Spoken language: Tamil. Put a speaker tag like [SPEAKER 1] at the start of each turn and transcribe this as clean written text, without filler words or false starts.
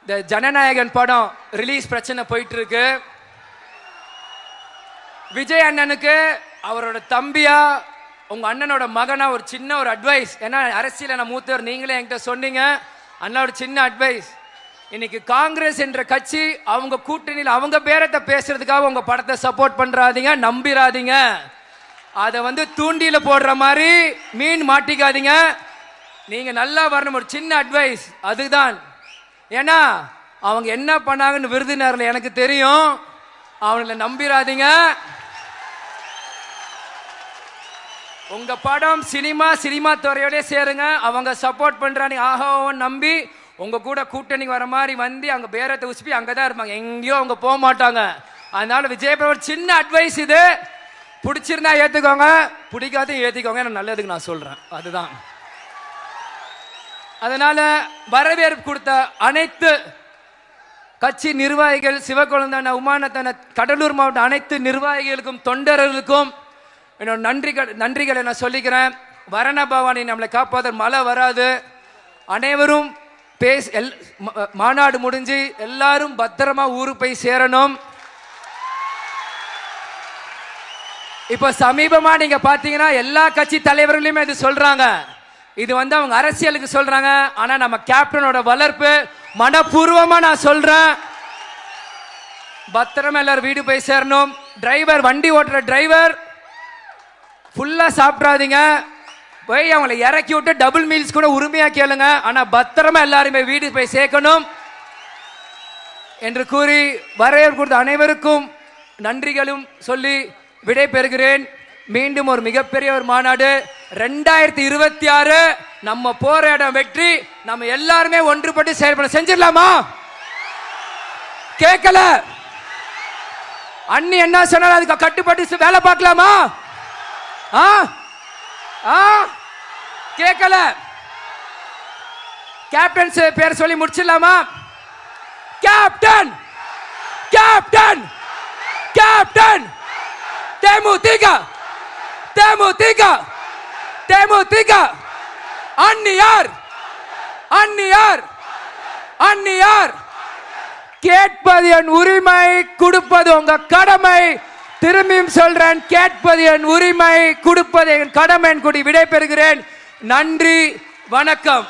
[SPEAKER 1] இந்த ஜனநாயகன் படம் ரிலீஸ் பிரச்சனை போயிட்டு இருக்கு. விஜய் அண்ணனுக்கு அவரோட தம்பியா உங்க அண்ணனோட மகனா ஒரு சின்ன ஒரு அட்வைஸ். ஏன்னா அரசியல நான் மூத்தவர், நீங்களே என்கிட்ட சொன்னீங்க. அண்ணா ஒரு சின்ன அட்வைஸ். இன்னைக்கு காங்கிரஸ் என்ற கட்சி அவங்க கூட்டணியில் அவங்க பேரத்தை பேசுறதுக்காக உங்க படத்தை சப்போர்ட் பண்றாதீங்க, நம்பிராதீங்க. அதை தூண்டியில போடுற மாதிரி மீன் மாட்டிக்காதீங்க. நீங்க நல்லா வரணும், ஒரு சின்ன அட்வைஸ் அதுதான். ஏன்னா அவங்க என்ன பண்ணாங்கன்னு விருதுநகர்ல எனக்கு தெரியும். அவங்கள நம்பிராதீங்க. உங்க படம் சினிமா துறையோட சேருங்க. அவங்க சப்போர்ட் பண்றாங்க ஆஹாவும் நம்பி உங்க கூட கூட்டணி வர மாதிரி வந்து அங்க பேரத்தை உசுப்பி அங்கதான் இருப்பாங்க, எங்கேயோ அவங்க போக மாட்டாங்க. அதனால விஜய் ஒரு சின்ன அட்வைஸ், இது பிடிச்சிருந்தா ஏத்துக்கோங்க, பிடிக்காத ஏத்திக்கோங்க, நல்லதுக்கு நான் சொல்றேன். அதுதான். அதனால வரவேற்பு கொடுத்த அனைத்து கட்சி நிர்வாகிகள், சிவகுழந்தான, உமானத்தான, கடலூர் மாவட்ட அனைத்து நிர்வாகிகளுக்கும் தொண்டர்களுக்கும் என்னோட நன்றிகளை நான் சொல்லிக்கிறேன். வரண பவானி நம்மளை காப்பாத, மழை வராது. அனைவரும் மாநாடு முடிஞ்சு எல்லாரும் பத்திரமா ஊருக்கு போய் சேரணும். இப்ப சமீபமா நீங்க பாத்தீங்கன்னா எல்லா கட்சி தலைவர்களுமே இது சொல்றாங்க. இது அவங்க அரசியலுக்கு சொல்றாங்க. ஆனா நம்ம கேப்டனோட வளர்ப்பு மனப்பூர்வமா நான் சொல்றேன். பத்திரமா எல்லாரும் வீடு போய் சேரணும். டிரைவர், வண்டி ஓட்டுற டிரைவர் ஃபுல்லா சாப்பிடாதீங்க. போய் அவங்களை இறக்கி விட்டு டபுள் மீல்ஸ் கூட உரிமையா கேளுங்க. ஆனா பத்திரமா எல்லாருமே வீடு போய் சேர்க்கணும் என்று கூறி வரவேற்பு கொடுத்த அனைவருக்கும் நன்றிகளும் சொல்லி விடை பெறுகிறேன். மீண்டும் ஒரு மிகப்பெரிய ஒரு மாநாடு 2026 நம்ம போராட்டம் வெற்றி. நம்ம எல்லாருமே ஒன்றுபட்டு செயல்பட செஞ்சிடலாமா? கேட்கல அண்ணி என்ன சொன்னாலும் அதுக்கு கட்டுப்பட்டு வேலை பார்க்கலாமா? கேட்கல. கேப்டன் பேர் சொல்லி முடிச்சிடலாமா? கேப்டன் கேப்டன் கேப்டன் தேமுதிக தேமுதிக தேமுதிக அந்நியார் அந்நியார் அந்நியார். கேட்பது என் உரிமை, கொடுப்பது உங்க கடமை. திரும்பியும் சொல்றேன், கேட்பது என் உரிமை, கொடுப்பது என் கடமை. கூடி விடை பெறுகிறேன். நன்றி, வணக்கம்.